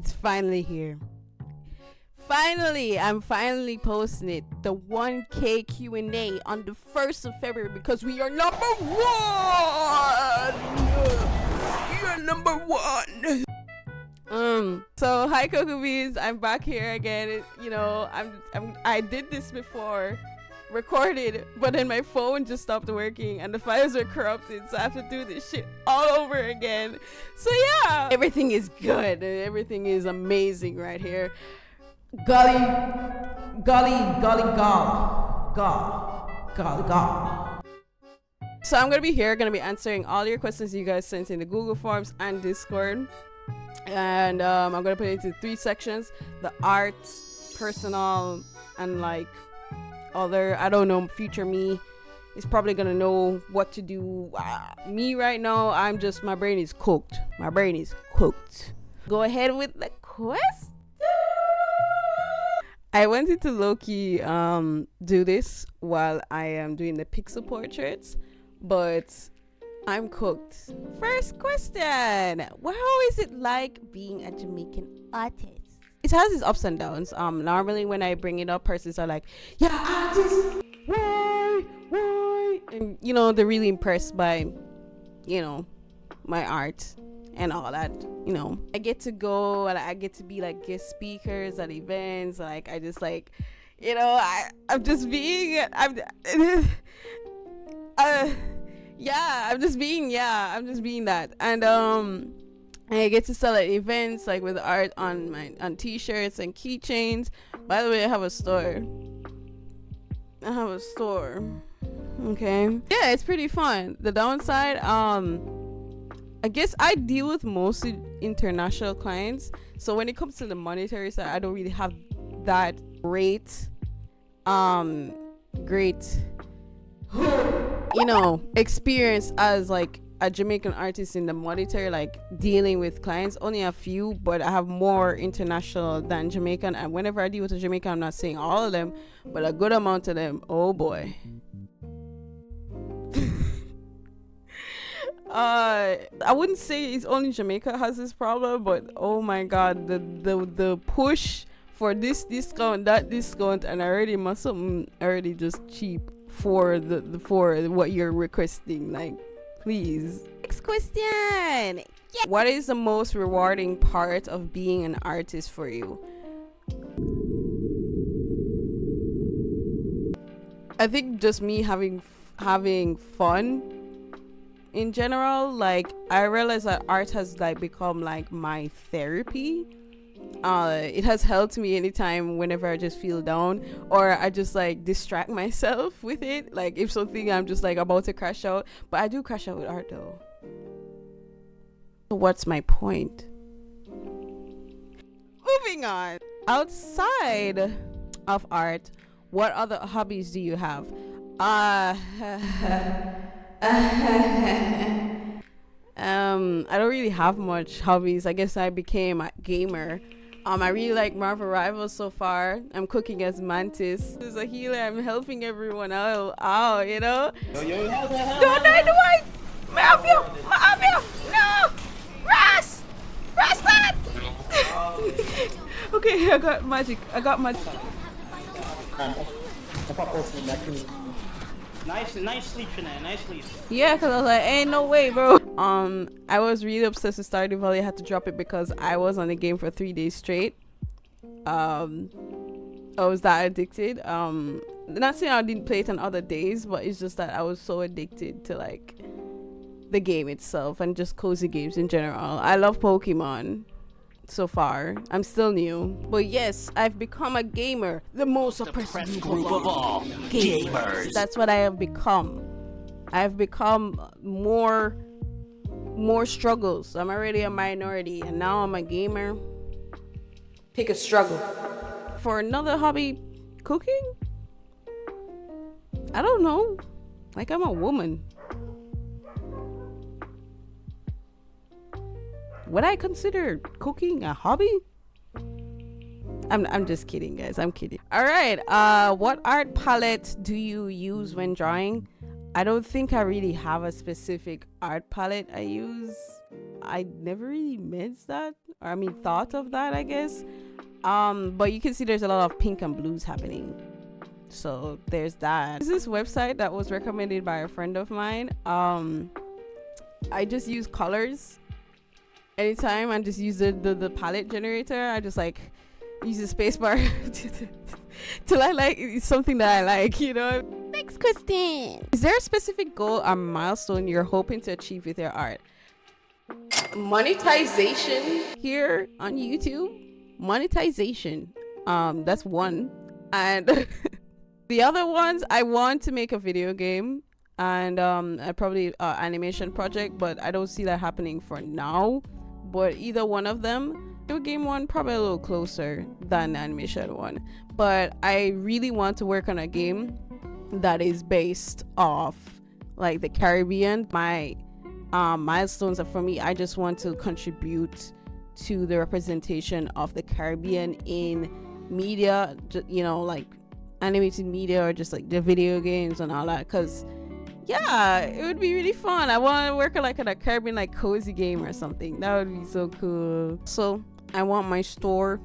It's finally here. Finally, I'm finally posting it. The 1K Q&A on the 1st of February because we are number one. You're number one. So hi Cocoa Beans, I'm back here again. You know, I did this before, recorded, but then my phone just stopped working and the files are corrupted, so I have to do this shit all over again. So yeah, everything is good. Everything is amazing right here. Golly, golly. So I'm gonna be answering all your questions you guys sent in the Google Forms and Discord. And I'm gonna put it into 3 sections: the art, personal, and like other, I don't know, future me is probably gonna know what to do. Me right now, my brain is cooked. Go ahead with the quest. I wanted to low-key do this while I am doing the pixel portraits, but I'm cooked. First question: how is it like being a Jamaican artist? It has its ups and downs. Normally when I bring it up, persons are like, yeah, artist, why? And you know, they're really impressed by, you know, my art and all that. You know, I get to go and I get to be like guest speakers at events. Like I just like, you know, I'm just being that. And I get to sell at events like with art on t-shirts and keychains. By the way, I have a store. Okay. Yeah, it's pretty fun. The downside, I guess I deal with mostly international clients. So when it comes to the monetary side, I don't really have that great you know, experience as like a Jamaican artist in the monetary, like dealing with clients. Only a few, but I have more international than Jamaican. And whenever I deal with a Jamaican, I'm not saying all of them, but a good amount of them. Oh boy. I wouldn't say it's only Jamaica has this problem, but oh my god, the push for this discount, that discount, and already something already just cheap for for what you're requesting. Like, please. Next question. Yeah. What is the most rewarding part of being an artist for you? I think just me having fun in general. Like I realize that art has like become like my therapy. It has helped me anytime whenever I just feel down or I just like distract myself with it. Like if something I'm just like about to crash out, but I do crash out with art though. So what's my point? Moving on. Outside of art, what other hobbies do you have? I don't really have much hobbies. I guess I became a gamer. I really like Marvel Rivals so far. I'm cooking as Mantis. As a healer, I'm helping everyone out, you know? Don't die the white! My no! Ras! That! Okay, I got magic. Nice sleep, Shanae. Nice sleep. Yeah, because I was like, ain't no way, bro. I was really obsessed with Stardew Valley. I had to drop it because I was on the game for 3 days straight. I was that addicted. Not saying I didn't play it on other days, but it's just that I was so addicted to like the game itself and just cozy games in general. I love Pokemon. So far, I'm still new, but yes, I've become a gamer. The most oppressive group of all gamers. That's what I have become. I've become more struggles. I'm already a minority, and now I'm a gamer. Pick a struggle. For another hobby, cooking. I don't know. Like I'm a woman. Would I consider cooking a hobby? I'm just kidding, guys. I'm kidding. All right. What art palette do you use when drawing? I don't think I really have a specific art palette I use. I never really meant that, or I mean thought of that, I guess. But you can see there's a lot of pink and blues happening. So there's that. This is this website that was recommended by a friend of mine. I just use colors anytime, and just use the palette generator. I just like use the spacebar till I like it's something that I like, you know. Next question: is there a specific goal or milestone you're hoping to achieve with your art? Monetization here on YouTube. Monetization. That's one, and the other ones, I want to make a video game and probably animation project, but I don't see that happening for now. But either one of them, video game one probably a little closer than the animation one. But I really want to work on a game that is based off like the Caribbean. My milestones are, for me, I just want to contribute to the representation of the Caribbean in media, you know, like animated media or just like the video games and all that, because yeah, it would be really fun. I want to work on like a Caribbean like cozy game or something. That would be so cool. So I want my store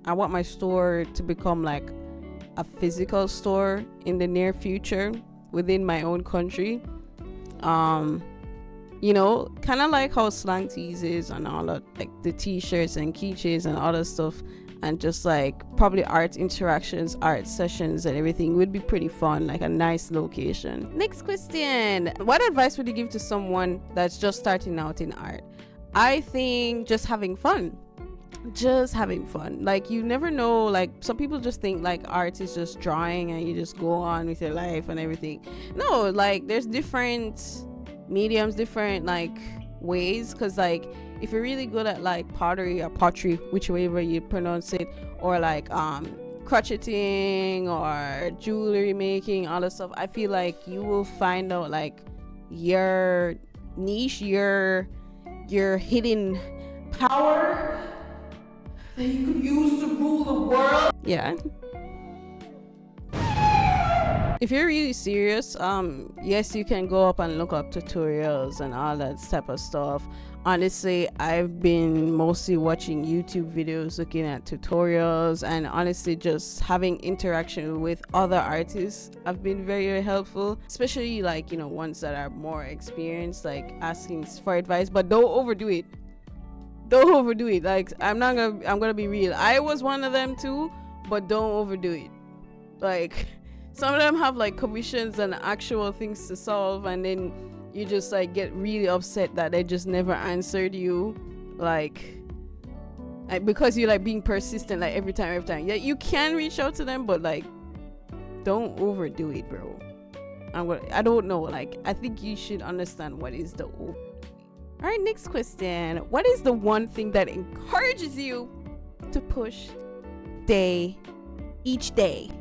to become like a physical store in the near future within my own country. You know, kind of like how Slang Tees is and all that, like the t-shirts and keychains and all that stuff, and just like probably art interactions, art sessions and everything would be pretty fun, like a nice location. Next question: what advice would you give to someone that's just starting out in art? I think just having fun. Like, you never know, like some people just think like art is just drawing and you just go on with your life and everything. No, like there's different mediums, different like ways, because like if you're really good at like pottery or pottery, whichever you pronounce it, or like crocheting or jewelry making, all that stuff, I feel like you will find out like your niche, your hidden power that you could use to rule the world. Yeah. If you're really serious, yes, you can go up and look up tutorials and all that type of stuff. Honestly, I've been mostly watching YouTube videos, looking at tutorials, and honestly just having interaction with other artists have been very, very helpful, especially like, you know, ones that are more experienced, like asking for advice. But don't overdo it. Like, I'm gonna be real, I was one of them too, but don't overdo it. Like, some of them have like commissions and actual things to solve, and then you just like get really upset that they just never answered you, like because you're like being persistent, like every time. Yeah, you can reach out to them, but like don't overdo it, bro. I don't know, like I think you should understand what is the overdoing. All right, next question: what is the one thing that encourages you to push each day?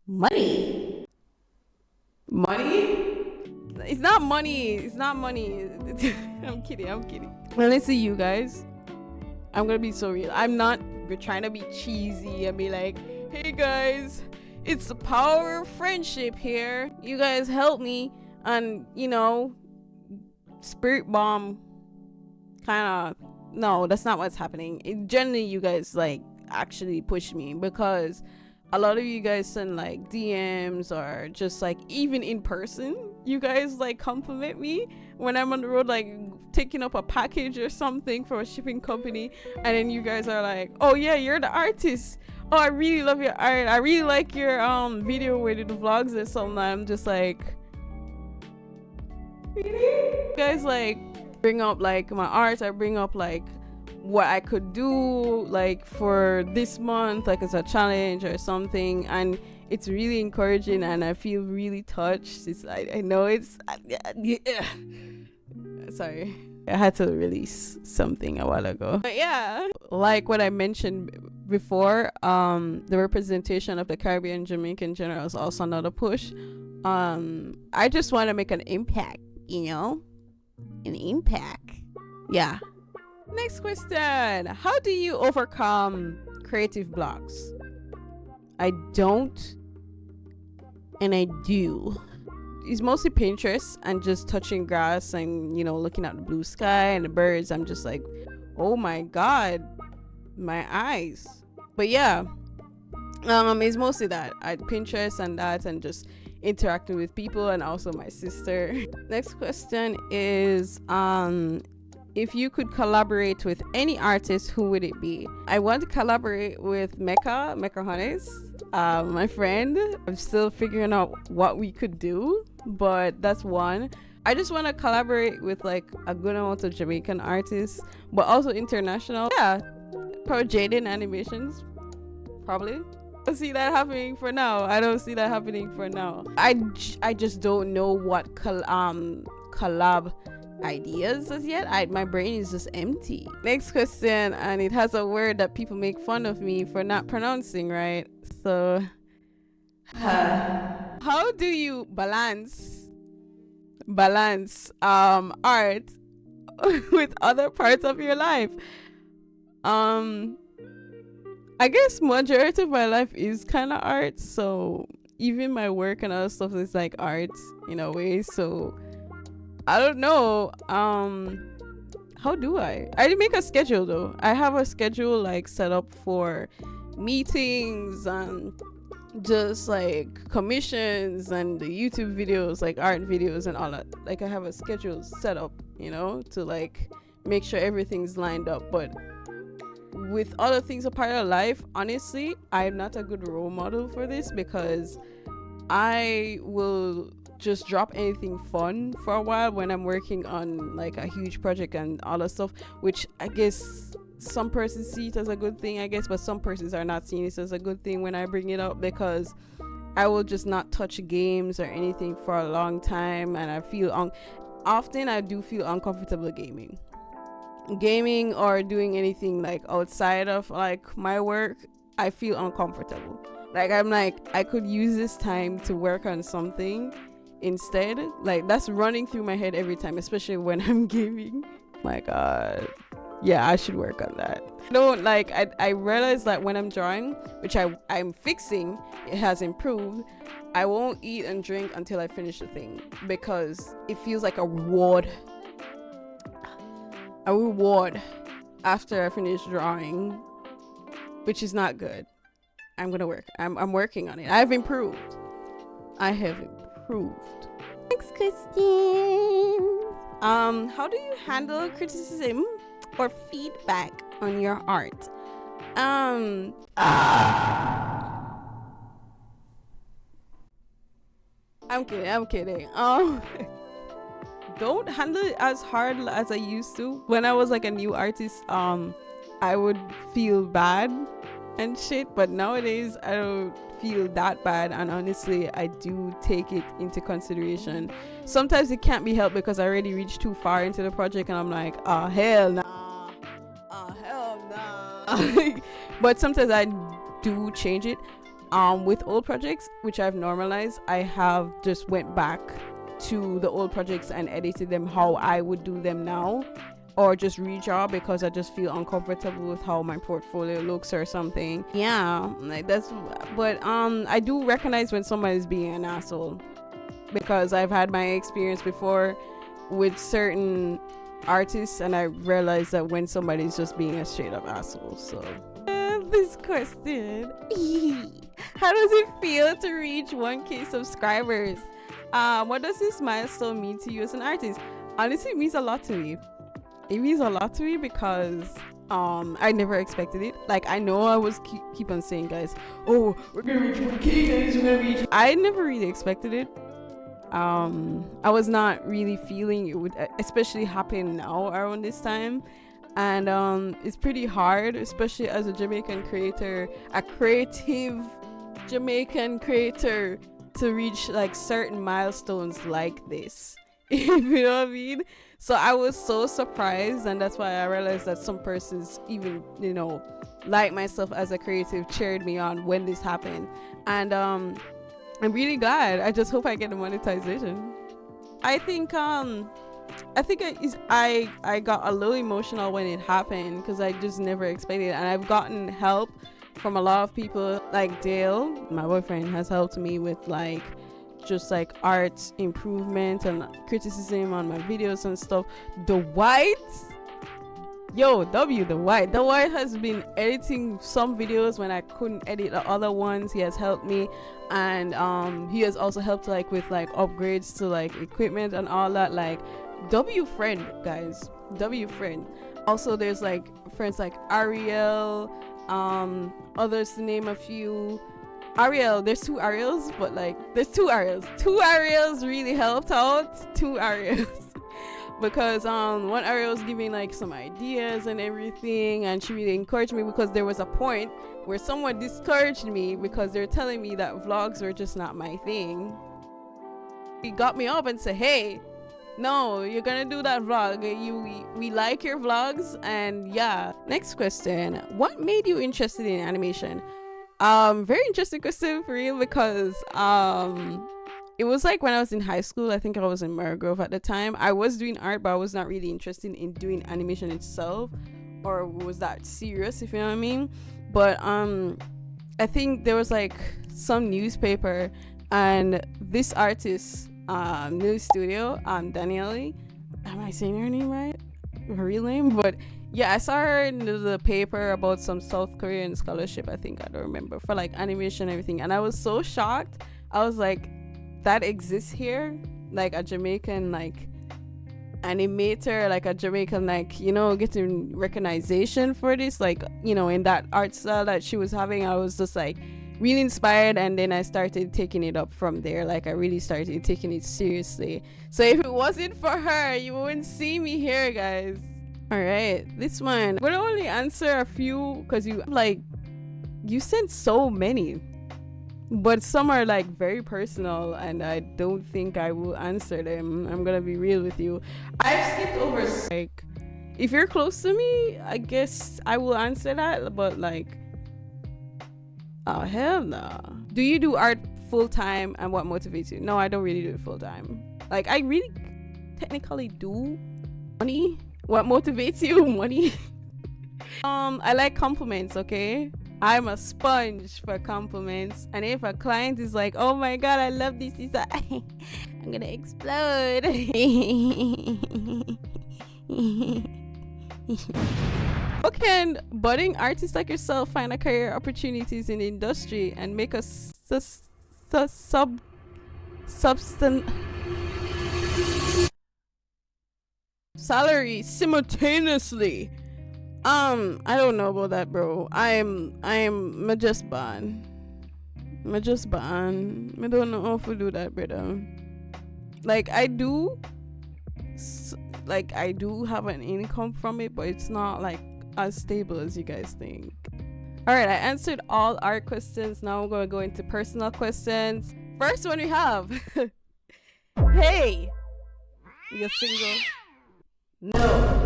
Money. It's not money. I'm kidding. Well, listen, you guys, I'm gonna be so real. I'm not trying to be cheesy and be like, hey guys, it's the power of friendship here, you guys help me, and you know, spirit bomb kind of. No, that's not what's happening. Generally, you guys like actually push me, because a lot of you guys send like DMs, or just like even in person, you guys like compliment me when I'm on the road, like taking up a package or something for a shipping company, and then you guys are like, oh yeah, you're the artist, oh I really love your art, I really like your video where you do the vlogs or something. I'm just like, really? You guys like bring up like my art, I bring up like what I could do like for this month, like as a challenge or something, and it's really encouraging and I feel really touched. I know it's sorry, I had to release something a while ago, but yeah, like what I mentioned before, the representation of the Caribbean, Jamaica in general is also another push. I just want to make an impact, you know, an impact. Yeah. Next question: how do you overcome creative blocks? I don't, and I do. it's mostly Pinterest and just touching grass and, you know, looking at the blue sky and the birds. I'm just like, oh my god, my eyes. But yeah, it's mostly that. I Pinterest and that, and just interacting with people, and also my sister. Next question is, if you could collaborate with any artist, who would it be? I want to collaborate with Mecca Honest, my friend. I'm still figuring out what we could do, but that's one. I just want to collaborate with like a good amount of Jamaican artists, but also international. Yeah, probably Jaden Animations, probably. I don't see that happening for now. I just don't know what collab ideas as yet. My brain is just empty. Next question, and it has a word that people make fun of me for not pronouncing right. So how do you balance art with other parts of your life? I guess majority of my life is kind of art, so even my work and other stuff is like art in a way. So I don't know. How do I make a schedule though? I have a schedule like set up for meetings and just like commissions and the YouTube videos, like art videos and all that. Like I have a schedule set up, you know, to like make sure everything's lined up. But with other things a part of life, honestly, I'm not a good role model for this, because I will just drop anything fun for a while when I'm working on like a huge project and all that stuff, which I guess some persons see it as a good thing, I guess, but some persons are not seeing it as a good thing when I bring it up, because I will just not touch games or anything for a long time, and I feel often I do feel uncomfortable gaming or doing anything like outside of like my work. I feel uncomfortable. Like I'm like, I could use this time to work on something instead. Like that's running through my head every time, especially when I'm gaming. My god, yeah, I should work on that. I realize that when I'm drawing, which I'm fixing, it has improved. I won't eat and drink until I finish the thing, because it feels like a reward after I finish drawing, which is not good. I'm working on it. I have improved. Next question. How do you handle criticism or feedback on your art? I'm kidding. Don't handle it as hard as I used to. When I was like a new artist, I would feel bad and shit, but nowadays I don't feel that bad, and honestly I do take it into consideration. Sometimes it can't be helped because I already reached too far into the project and I'm like, oh hell nah, but sometimes I do change it. With old projects, which I've normalized, I have just went back to the old projects and edited them how I would do them now, or just redraw because I just feel uncomfortable with how my portfolio looks or something. Yeah, like that's. But I do recognize when somebody's being an asshole, because I've had my experience before with certain artists, and I realized that when somebody's just being a straight up asshole. So this question: how does it feel to reach 1K subscribers? What does this milestone mean to you as an artist? Honestly, it means a lot to me. It means a lot to me because I never expected it. Like, I know I was keep on saying, guys, oh, we're gonna reach 1K, guys, we're gonna reach. I never really expected it. I was not really feeling it would especially happen now around this time, and it's pretty hard, especially as a Jamaican creator, a creative Jamaican creator, to reach like certain milestones like this. You know what I mean? So I was so surprised, and that's why I realized that some persons, even, you know, like myself as a creative, cheered me on when this happened. And I'm really glad. I just hope I get the monetization. I think I got a little emotional when it happened because I just never expected it, and I've gotten help from a lot of people. Like Dale, my boyfriend, has helped me with like just like art improvement and criticism on my videos and stuff. The White, yo, the White has been editing some videos when I couldn't edit the other ones. He has helped me, and he has also helped like with like upgrades to like equipment and all that. Like W friend, guys, W friend. Also there's like friends like Ariel, others to name a few. Ariel, there's two Ariels, but like there's two Ariels really helped out. Two Ariels because one Ariel was giving like some ideas and everything, and she really encouraged me, because there was a point where someone discouraged me because they're telling me that vlogs were just not my thing. He got me up and said, hey, no, you're gonna do that vlog. We like your vlogs. And yeah, next question, what made you interested in animation? Very interesting question for real, because it was like when I was in high school. I think I was in Maragrove at the time. I was doing art, but I was not really interested in doing animation itself, or was that serious, if you know what I mean. But I think there was like some newspaper, and this artist, new studio, Danielle, am I saying her name right, her real name? But yeah, I saw her in the paper about some South Korean scholarship, I think, I don't remember, for like animation and everything, and I was so shocked. I was like, that exists here, like a Jamaican like animator, like a Jamaican, like, you know, getting recognition for this, like, you know, in that art style that she was having. I was just like really inspired, and then I started taking it up from there. Like I really started taking it seriously. So if it wasn't for her, you wouldn't see me here, guys. All right, this one, I'm gonna only answer a few because you sent so many, but some are like very personal, and I don't think I will answer them. I'm gonna be real with you. I've skipped over, like, if you're close to me, I guess I will answer that, but like, oh hell no. Do you do art full-time, and what motivates you? No, I don't really do it full-time. Like I really technically do. Money. What motivates you? Money. I like compliments, okay? I'm a sponge for compliments, and if a client is like, oh my god, I love this, I'm gonna explode. How can budding artists like yourself find a career opportunities in the industry and make a substance salary simultaneously? I don't know about that, bro. I'm just born. I don't know how to do that, brother. Like I do have an income from it, but it's not like as stable as you guys think. All right, I answered all art questions. Now I'm gonna go into personal questions. First one we have. Hey, you're single? No.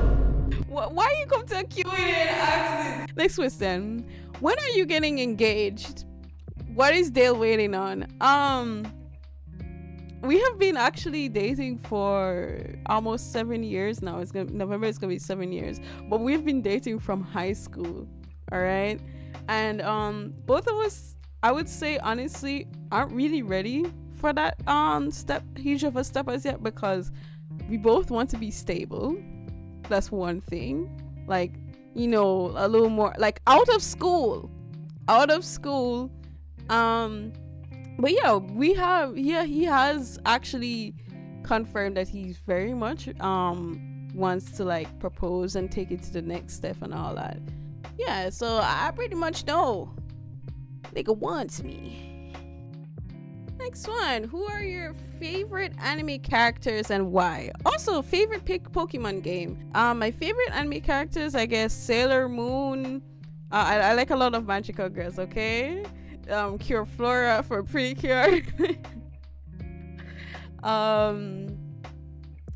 Why you come to a Q&A and ask this? Next question. When are you getting engaged? What is Dale waiting on? We have been actually dating for almost 7 years now. November is gonna be 7 years. But we've been dating from high school. All right. And both of us, I would say honestly, aren't really ready for that huge of a step as yet, because we both want to be stable. That's one thing. Like, you know, a little more like out of school. But yeah, he has actually confirmed that he's very much wants to like propose and take it to the next step and all that. Yeah, so I pretty much know nigga wants me. Next one. Who are your favorite anime characters and why? Also, favorite Pokemon game. My favorite anime characters, I guess, Sailor Moon. I like a lot of magical girls, okay? Cure Flora for Precure.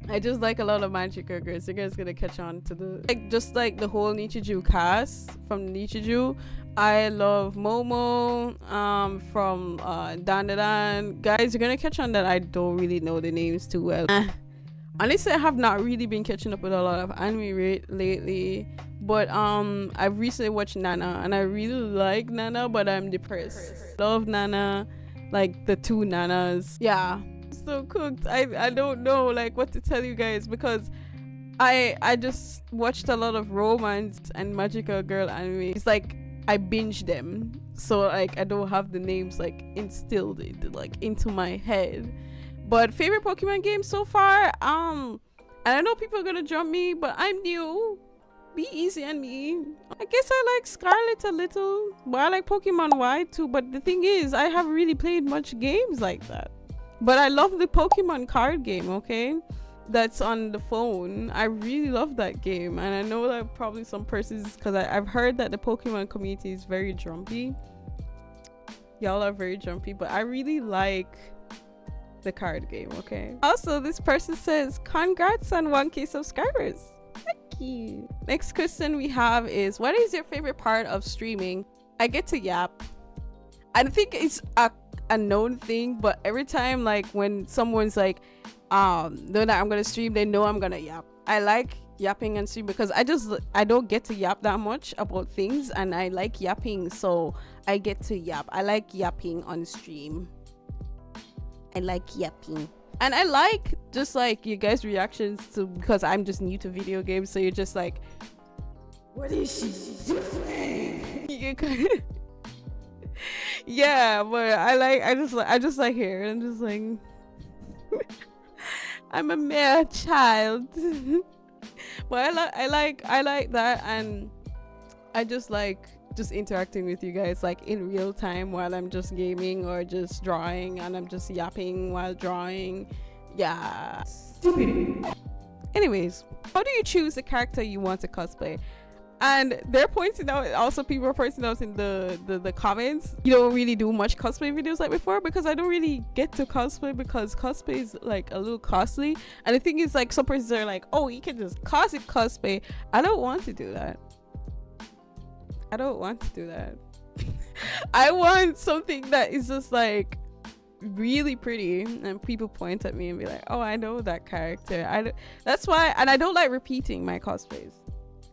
I just like a lot of magical girls. You guys gonna catch on to the the whole Nichijou cast from Nichijou. I love Momo from Dandadan. Guys, you're gonna catch on that I don't really know the names too well. Honestly, I have not really been catching up with a lot of anime lately, but I've recently watched Nana, and I really like Nana, but I'm depressed. Love Nana. like the two nanas. Yeah, so cooked. I don't know like what to tell you guys, because I just watched a lot of romance and magical girl anime. It's like I binged them, so like I don't have the names like instilled into my head. But favorite Pokemon game so far, and I know people are gonna jump me, but I'm new. Be easy on me. I guess I like Scarlet a little, but I like Pokemon Y too. But the thing is, I haven't really played much games like that. But I love the Pokemon card game, okay? That's on the phone. I really love that game. And I know that probably some persons, because I've heard that the Pokemon community is very jumpy. Y'all are very jumpy, but I really like the card game, okay? Also, this person says, congrats on 1K subscribers. Thank you. Next question we have is, what is your favorite part of streaming? I get to yap. I think it's a known thing, but every time like when someone's like know that I'm gonna stream, they know I'm gonna yap. I like yapping on stream because I don't get to yap that much about things, and I like yapping, so I get to yap. I like yapping on stream. I like yapping. And I like just like you guys' reactions to, because I'm just new to video games, so you're just like, what is she doing? You kind of yeah, but I just like here. I'm just like I'm a mere child. But I like that, and I just like just interacting with you guys like in real time while I'm just gaming or just drawing, and I'm just yapping while drawing. Yeah. Stupid. Anyways, how do you choose the character you want to cosplay? And they're pointing out, also people are pointing out in the comments, you don't really do much cosplay videos like before, because I don't really get to cosplay because cosplay is like a little costly. And the thing is, like, some persons are like, oh, you can just cosplay. I don't want to do that. I don't want to do that. I want something that is just like really pretty, and people point at me and be like, oh, I know that character. That's why, and I don't like repeating my cosplays.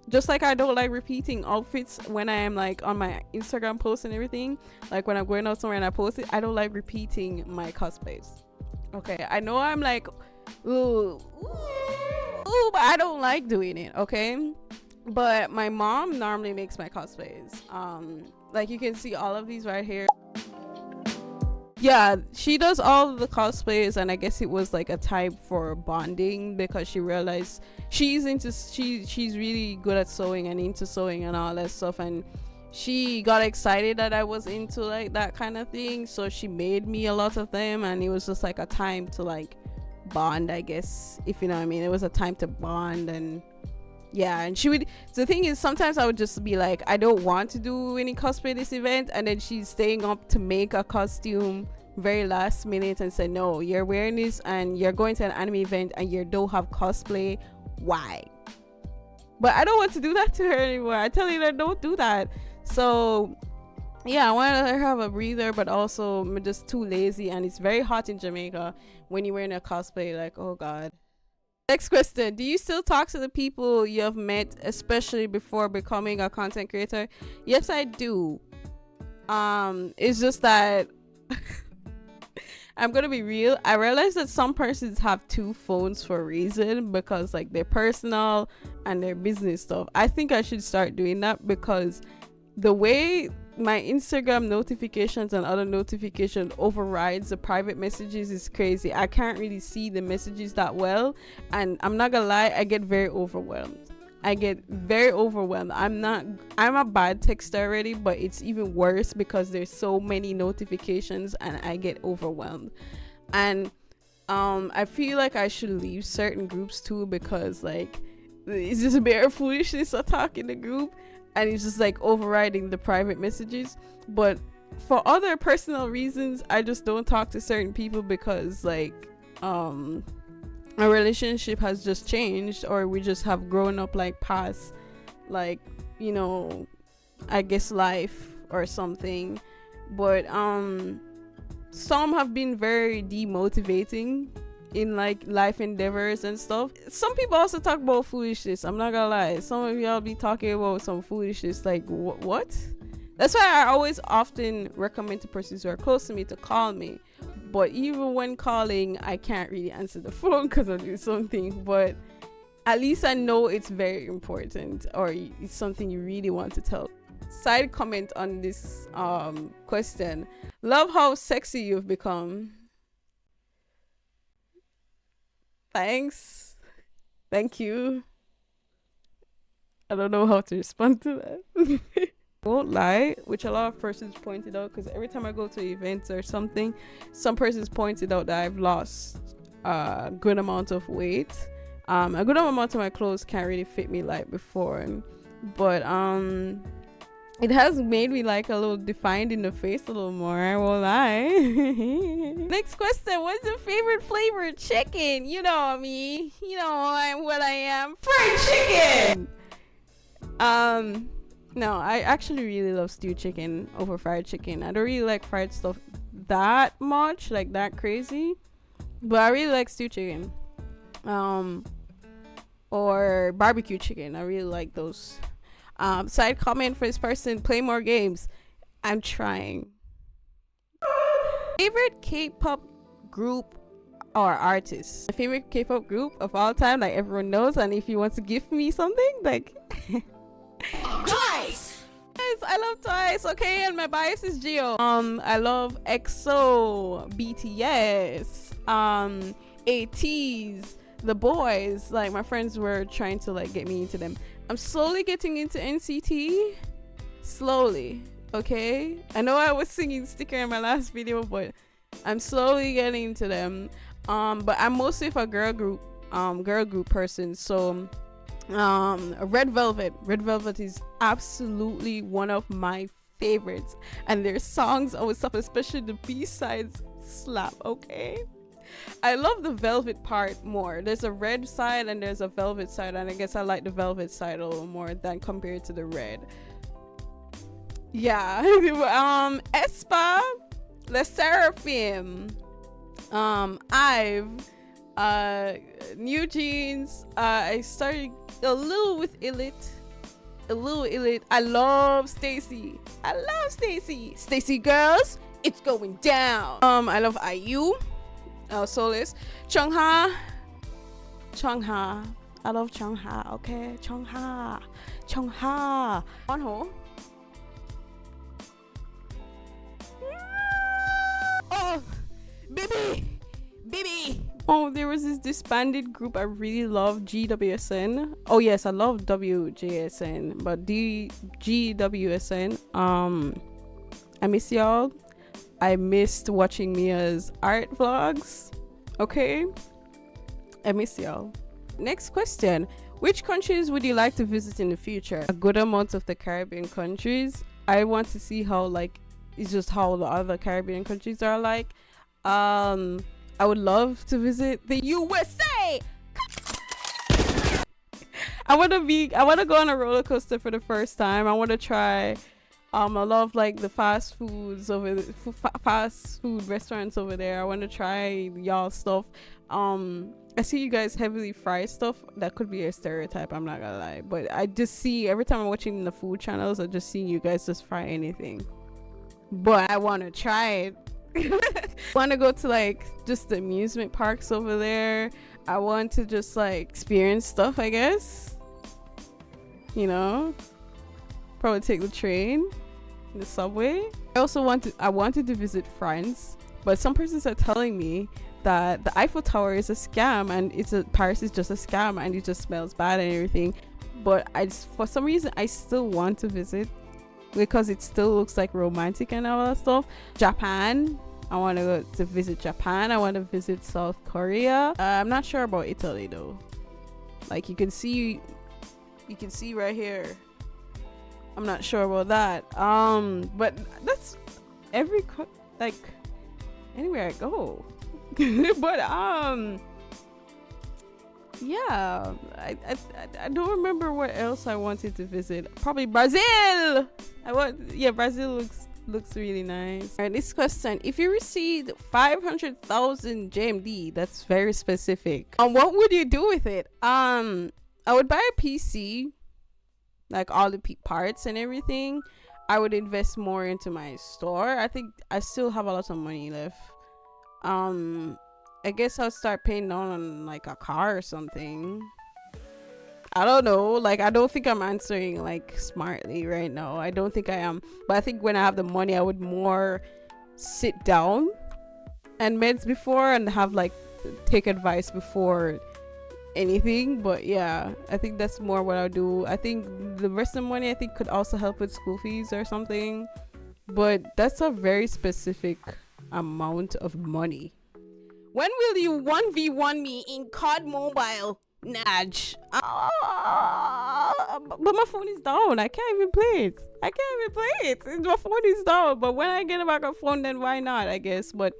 Just like I don't like repeating outfits when I am like on my Instagram posts and everything. Like when I'm going out somewhere and I post it, I don't like repeating my cosplays. Okay, I know I'm like, ooh, but I don't like doing it, okay? But my mom normally makes my cosplays. Like you can see all of these right here. Yeah, she does all of the cosplays, and I guess it was like a time for bonding, because she realized she's really good at sewing and into sewing and all that stuff, and she got excited that I was into like that kind of thing, so she made me a lot of them, and it was just like a time to like bond, I guess, if you know what I mean. It was a time to bond. And yeah, and she would, the thing is, sometimes I would just be like, I don't want to do any cosplay this event, and then she's staying up to make a costume very last minute and say, no, you're wearing this and you're going to an anime event and you don't have cosplay. Why? But I don't want to do that to her anymore. I tell you that, don't do that. So yeah, I want to let her have a breather, but also I'm just too lazy, and it's very hot in Jamaica when you're wearing a cosplay. Like, oh god. Next question. Do you still talk to the people you have met, especially before becoming a content creator? Yes, I do. It's just that I'm gonna be real. I realize that some persons have two phones for a reason, because like their personal and their business stuff. I think I should start doing that, because the way my Instagram notifications and other notification overrides the private messages is crazy. I can't really see the messages that well, and I'm not gonna lie, I get very overwhelmed. I'm a bad texter already, but it's even worse because there's so many notifications and I get overwhelmed. And I feel like I should leave certain groups too, because like it's just a bit of foolishness to talk in the group, and it's just like overriding the private messages. But for other personal reasons, I just don't talk to certain people, because like our relationship has just changed, or we just have grown up like past, like, you know, I guess life or something. But some have been very demotivating in like life endeavors and stuff. Some people also talk about foolishness. I'm not gonna lie, some of y'all be talking about some foolishness like what, That's why I always often recommend to persons who are close to me to call me. But even when calling, I can't really answer the phone because I'm doing something. But at least I know it's very important, or it's something you really want to tell. Side comment on this question: love how sexy you've become. Thanks. Thank you. I don't know how to respond to that. I won't lie, which a lot of persons pointed out, because every time I go to events or something, some persons pointed out that I've lost a good amount of weight. A good amount of my clothes can't really fit me like before, but it has made me like a little defined in the face a little more, I won't lie. Next question: what's your favorite flavor of chicken? You know me, you know what I am, fried chicken. No, I actually really love stewed chicken over fried chicken. I don't really like fried stuff that much, like that crazy, but I really like stewed chicken. Or barbecue chicken. I really like those. Side comment for this person: play more games. I'm trying. Favorite K-pop group or artist? My favorite K-pop group of all time, like everyone knows, and if you want to give me something, like Twice. Yes, I love Twice. Okay, and my bias is Geo. I love EXO, BTS, ATEEZ, The Boys. Like my friends were trying to like get me into them. I'm slowly getting into NCT. Slowly, okay. I know I was singing Sticker in my last video, but I'm slowly getting into them. But I'm mostly a girl group person. So Red Velvet is absolutely one of my favorites, and their songs always slap, especially the B-sides slap. Okay, I love the Velvet part more. There's a red side and there's a Velvet side, and I guess I like the Velvet side a little more than compared to the red. Yeah. aespa, Le Seraphim, IVE, New Jeans. I started a little with Elite. I love STAYC. STAYC girls, it's going down. I love IU, Solace, Chungha. I love Chungha. Okay, Chungha. Wonho. Oh, baby. Oh, there was this disbanded group I really loved, GWSN. Oh yes, I love WJSN, but GWSN. I miss y'all. I missed watching Mia's art vlogs. Okay, I miss y'all. Next question: which countries would you like to visit in the future? A good amount of the Caribbean countries. I want to see how it's just how the other Caribbean countries are like. I would love to visit the USA. I want to go on a roller coaster for the first time. I want to try I love like the fast foods over the fast food restaurants over there. I want to try y'all stuff. I see you guys heavily fry stuff. That could be a stereotype, I'm not gonna lie, but I just see every time I'm watching the food channels, I just see you guys just fry anything. But I want to try it. Want to go to like just the amusement parks over there. I want to just like experience stuff, I guess, you know, probably take the train, the subway. I wanted to visit France, but some persons are telling me that the Eiffel Tower is a scam, and Paris is just a scam, and it just smells bad and everything. But for some reason I still want to visit because it still looks like romantic and all that stuff. Japan, I want to go to visit Japan. I want to visit South Korea. I'm not sure about Italy though. Like you can see right here. I'm not sure about that. But that's like anywhere I go. But yeah, I don't remember what else I wanted to visit. Probably Brazil. Brazil looks really nice. All right, this question: if you received 500,000 JMD, that's very specific. What would you do with it? I would buy a PC, like all the parts and everything. I would invest more into my store. I think I still have a lot of money left. I guess I'll start paying down on like a car or something. I don't know. Like, I don't think I'm answering like smartly right now. I don't think I am. But I think when I have the money, I would more sit down and meds before and have like take advice before anything. But yeah, I think that's more what I'll do. I think the rest of the money I think could also help with school fees or something. But that's a very specific amount of money. When will you 1v1 me in COD Mobile? Nudge. But my phone is down. I can't even play it. My phone is down. But when I get a backup phone, then why not? I guess. But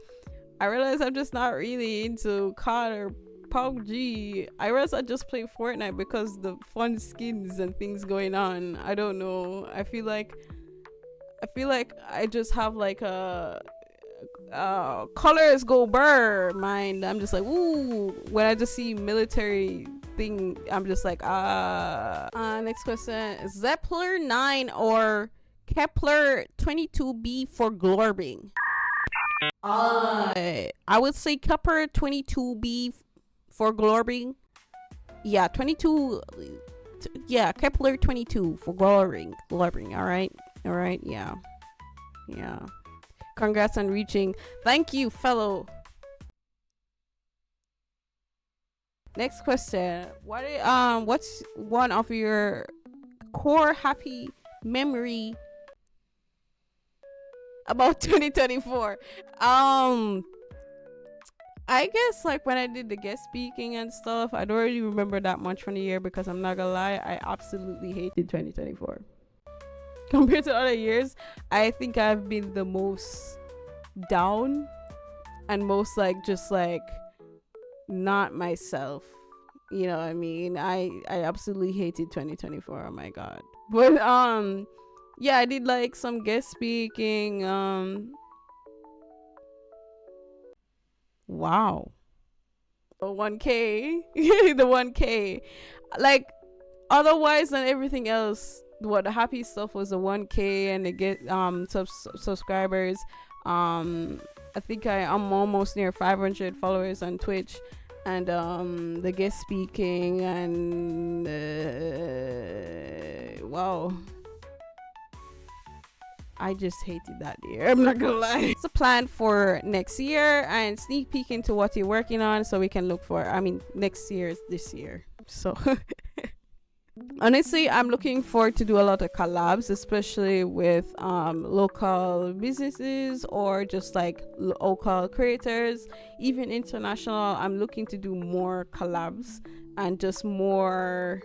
I realize I'm just not really into COD or PUBG. I realize I just play Fortnite because the fun skins and things going on. I don't know. I feel like I just have like a colors go burr mind. I'm just like, ooh, when I just see military thing, I'm just like, next question. Zepler 9 or Kepler 22b for Glorbing? I would say Kepler 22b for Glorbing. Yeah, 22. Yeah, Kepler 22 for Glorbing. All right, yeah. Congrats on reaching. Thank you, fellow. Next question. What's one of your core happy memory about 2024? I guess like when I did the guest speaking and stuff, I don't really remember that much from the year because I'm not gonna lie, I absolutely hated 2024. Compared to other years, I think I've been the most down and most like just like not myself. You know what I mean? I absolutely hated 2024. Oh my god. But yeah, I did like some guest speaking. Wow. The 1K. The 1K. Like otherwise than everything else, what the happy stuff was the 1K and to get subscribers. I think I'm almost near 500 followers on Twitch, and the guest speaking and wow, I just hated that year. I'm not gonna lie. It's a plan for next year and sneak peek into what you're working on so we can look for. I mean, next year is this year, so. Honestly, I'm looking forward to do a lot of collabs, especially with local businesses or just like local creators, even international. I'm looking to do more collabs and just more.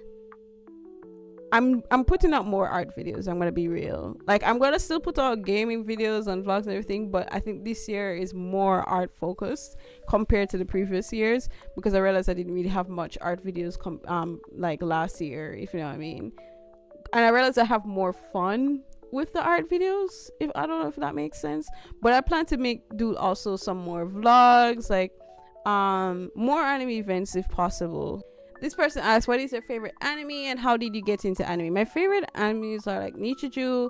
I'm putting out more art videos. I'm gonna be real. Like I'm gonna still put out gaming videos and vlogs and everything, but I think this year is more art focused compared to the previous years because I realized I didn't really have much art videos like last year, if you know what I mean. And I realized I have more fun with the art videos. If I don't know if that makes sense, but I plan to do also some more vlogs, like more anime events if possible. This person asked, what is your favorite anime and how did you get into anime? My favorite animes are like Nichijou,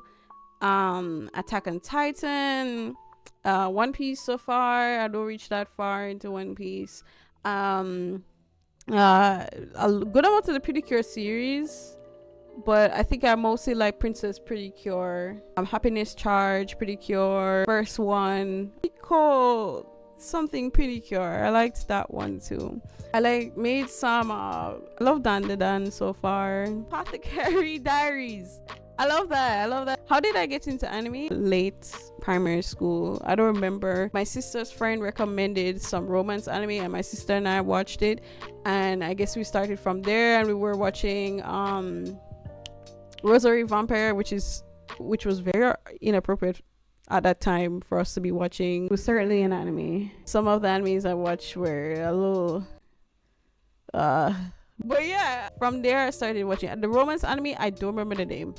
Attack on Titan, One Piece so far. I don't reach that far into One Piece. A good amount of the Pretty Cure series, but I think I mostly like Princess Pretty Cure, Happiness Charge, Pretty Cure, First One, Pico, something Pretty Cure. I liked that one too. I made some I love Dandadan so far. Apothecary Diaries, I love that. How did I get into anime? Late primary school. I don't remember. My sister's friend recommended some romance anime and my sister and I watched it, and I guess we started from there and we were watching Rosary Vampire, which was very inappropriate at that time for us to be watching. It was certainly an anime. Some of the animes I watched were a little but yeah, from there I started watching the romance anime. I don't remember the name.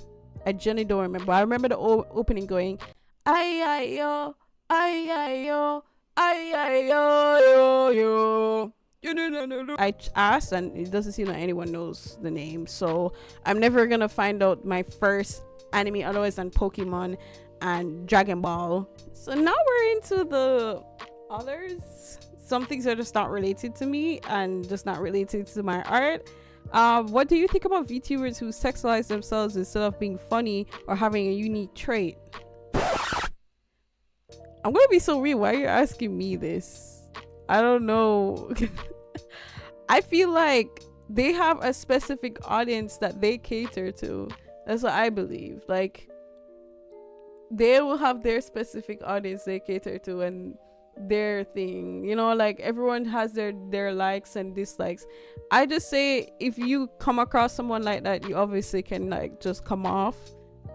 I genuinely don't remember. I remember the opening going ay yo ay yo ay yo yo. I asked and it doesn't seem like anyone knows the name, so I'm never gonna find out my first anime otherwise than Pokemon and Dragon Ball. So now we're into the others. Some things are just not related to me and just not related to my art. What do you think about VTubers who sexualize themselves instead of being funny or having a unique trait? I'm gonna be so real. Why are you asking me this? I don't know. I feel like they have a specific audience that they cater to. That's what I believe. Like, they will have their specific audience they cater to and their thing. You know, like everyone has their likes and dislikes. I just say if you come across someone like that, you obviously can like just come off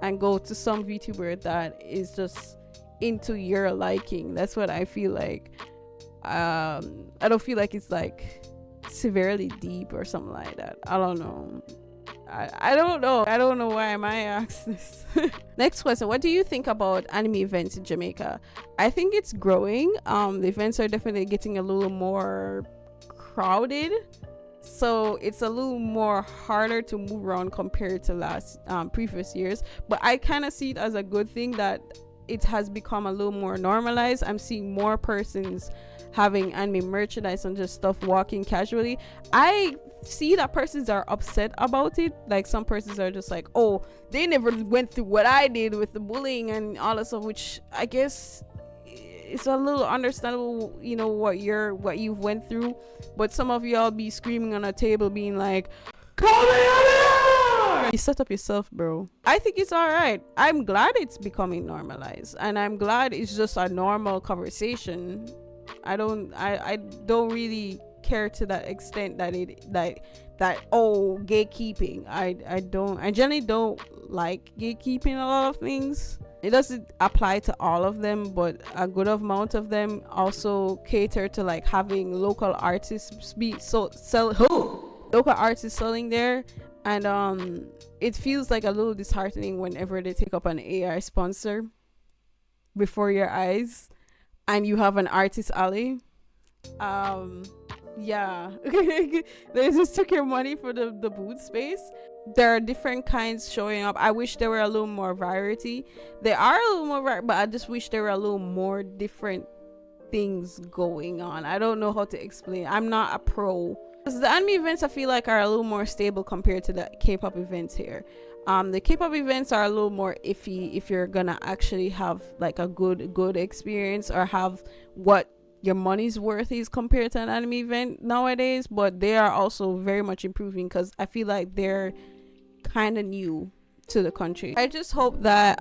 and go to some VTuber that is just into your liking. That's what I feel like. I don't feel like it's like severely deep or something like that. I don't know. I don't know why am I asked this. Next question, what do you think about anime events in Jamaica? I think it's growing. The events are definitely getting a little more crowded, so it's a little more harder to move around compared to previous years, but I kind of see it as a good thing that it has become a little more normalized. I'm seeing more persons having anime merchandise and just stuff walking casually. I see that persons are upset about it. Like some persons are just like, oh, they never went through what I did with the bullying and all that stuff, which I guess it's a little understandable, you know, what you've went through. But some of y'all be screaming on a table being like, call me out here! You set up yourself, bro. I think it's all right. I'm glad it's becoming normalized, and I'm glad it's just a normal conversation. I don't really care to that extent that oh, gatekeeping. I generally don't like gatekeeping a lot of things. It doesn't apply to all of them, but a good amount of them also cater to like having local artists local artists selling there. And it feels like a little disheartening whenever they take up an AI sponsor before your eyes and you have an artist alley. Yeah. They just took your money for the booth space. There are different kinds showing up. I wish there were a little more variety. There are a little more but I just wish there were a little more different things going on. I don't know how to explain. I'm not a pro. Because the anime events I feel like are a little more stable compared to the K-pop events here. The K-pop events are a little more iffy if you're gonna actually have like a good experience or have what your money's worth is compared to an anime event nowadays. But they are also very much improving because I feel like they're kind of new to the country. I just hope that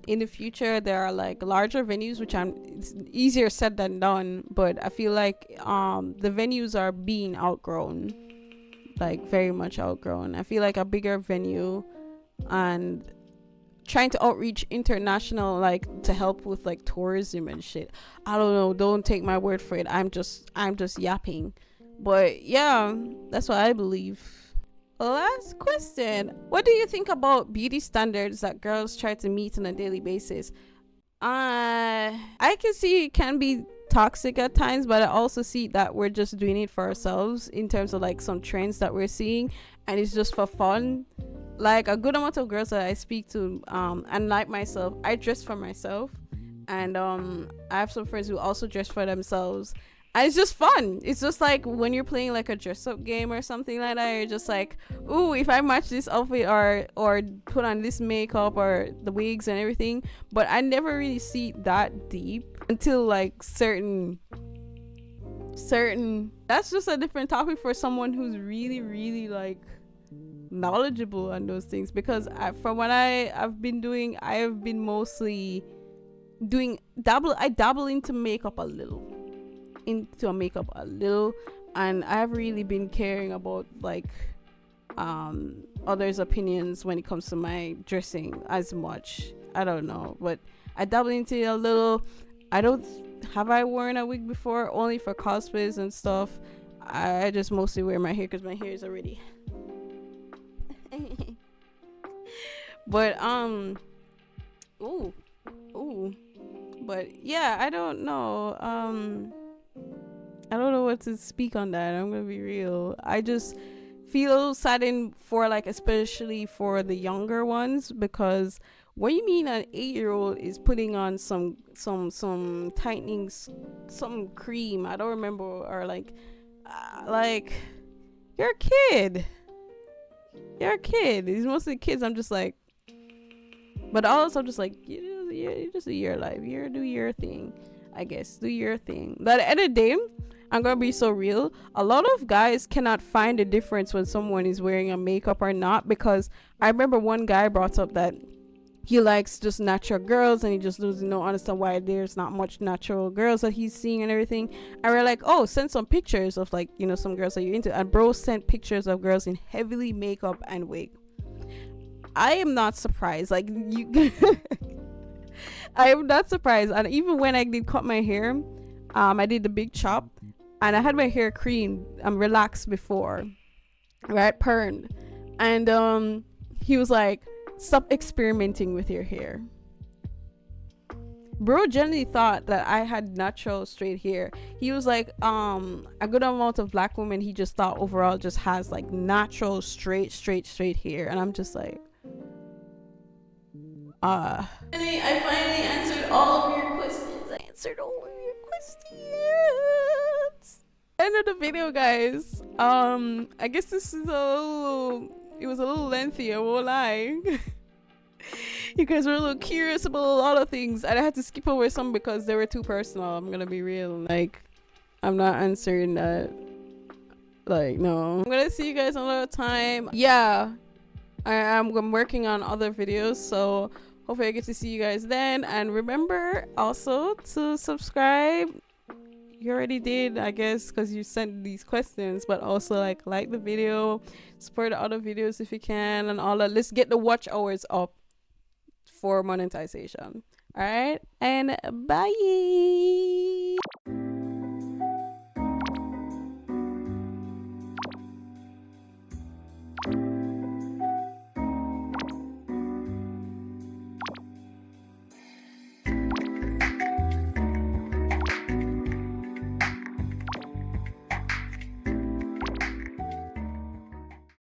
in the future there are like larger venues, which it's easier said than done, but I feel like the venues are being outgrown, like very much outgrown. I feel like a bigger venue and trying to outreach international, like to help with like tourism and shit. I don't know, don't take my word for it. I'm just yapping, but yeah, that's what I believe. Last question, what do you think about beauty standards that girls try to meet on a daily basis? I can see it can be toxic at times, but I also see that we're just doing it for ourselves in terms of like some trends that we're seeing, and it's just for fun. Like a good amount of girls that I speak to, and like myself, I dress for myself, and I have some friends who also dress for themselves, and it's just fun. It's just like when you're playing like a dress up game or something like that, you're just like, ooh, if I match this outfit or put on this makeup or the wigs and everything. But I never really see that deep until like certain that's just a different topic for someone who's really like knowledgeable on those things. Because from what I've been doing, I have been mostly I dabble into makeup a little, and I've really been caring about like others' opinions when it comes to my dressing as much. I don't know, but I dabble into it a little. Have I worn a wig before? Only for cosplays and stuff. I just mostly wear my hair because my hair is already but but yeah, I don't know. I don't know what to speak on that. I'm gonna be real. I just feel saddened for like especially for the younger ones, because what you mean an 8-year-old is putting on some tightening, some cream, I don't remember, or like you're a kid. You're a kid. These mostly kids. I'm just like, but also I'm just like, you just do your life. You do your thing, I guess. Do your thing. But at the end of the day, I'm gonna be so real. A lot of guys cannot find the difference when someone is wearing a makeup or not, because I remember one guy brought up that he likes just natural girls and he just doesn't understand why there's not much natural girls that he's seeing and everything. And we're like, oh, send some pictures of like, you know, some girls that you're into. And bro sent pictures of girls in heavily makeup and wig. I am not surprised. Like, you I am not surprised. And even when I did cut my hair, I did the big chop and I had my hair creamed and relaxed before, right, permed. And he was like, stop experimenting with your hair. Bro generally thought that I had natural straight hair. He was like, a good amount of black women, he just thought overall just has like natural straight hair. And I'm just like, I finally answered all of your questions. I answered all of your questions. End of the video, guys. I guess this is it was a little lengthy, I won't lie. You guys were a little curious about a lot of things, and I had to skip over some because they were too personal. I'm gonna be real. Like, I'm not answering that. Like, no. I'm gonna see you guys another time. Yeah, I'm working on other videos, so hopefully I get to see you guys then. And remember also to subscribe. You already did, I guess, because you sent these questions, but also like the video, support the other videos if you can, and all that. Let's get the watch hours up for monetization. All right, and bye.